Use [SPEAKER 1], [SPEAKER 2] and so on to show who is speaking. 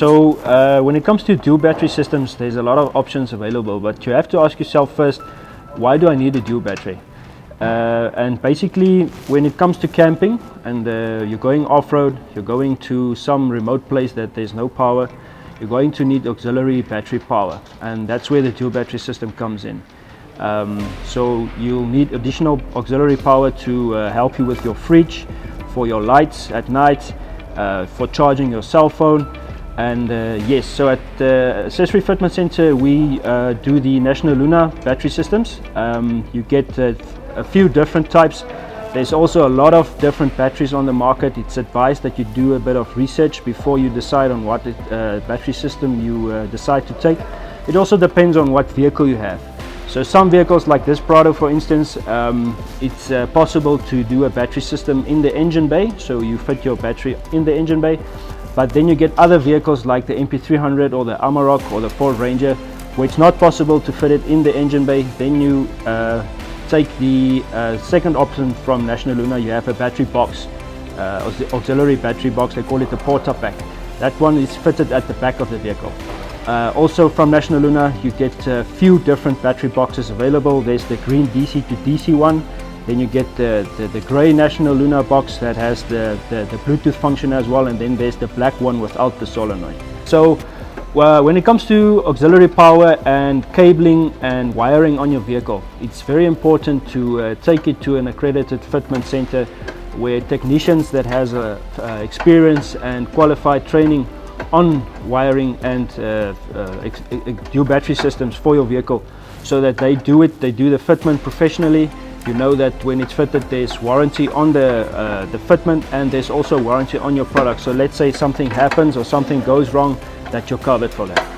[SPEAKER 1] When it comes to dual battery systems, there's a lot of options available, but you have to ask yourself first, why do I need a dual battery? And basically, when it comes to camping and you're going off-road, you're going to some remote place that there's no power, you're going to need auxiliary battery power, and that's where the dual battery system comes in. So you'll need additional auxiliary power to help you with your fridge, for your lights at night, for charging your cell phone. And yes, so at the Accessory Fitment Center we do the National Luna battery systems. You get a few different types. There's also a lot of different batteries on the market. It's advised that you do a bit of research before you decide on what battery system you decide to take. It also depends on what vehicle you have. So some vehicles like this Prado, for instance, it's possible to do a battery system in the engine bay, so you fit your battery in the engine bay. But then you get other vehicles like the MP300 or the Amarok or the Ford Ranger, where it's not possible to fit it in the engine bay. Then you take the second option from National Luna. You have a battery box, auxiliary battery box. They call it the Porta Pack. That one is fitted at the back of the vehicle. Also from National Luna you get a few different battery boxes available. There's the green DC to DC one. Then you get the grey National Luna box that has the Bluetooth function as well, and then there's the black one without the solenoid. So when it comes to auxiliary power and cabling and wiring on your vehicle, it's very important to take it to an accredited fitment center where technicians that has experience and qualified training on wiring and dual battery systems for your vehicle, so that they do the fitment professionally. You know that when it's fitted, there's warranty on the fitment, and there's also warranty on your product. So let's say something happens or something goes wrong, that you're covered for that.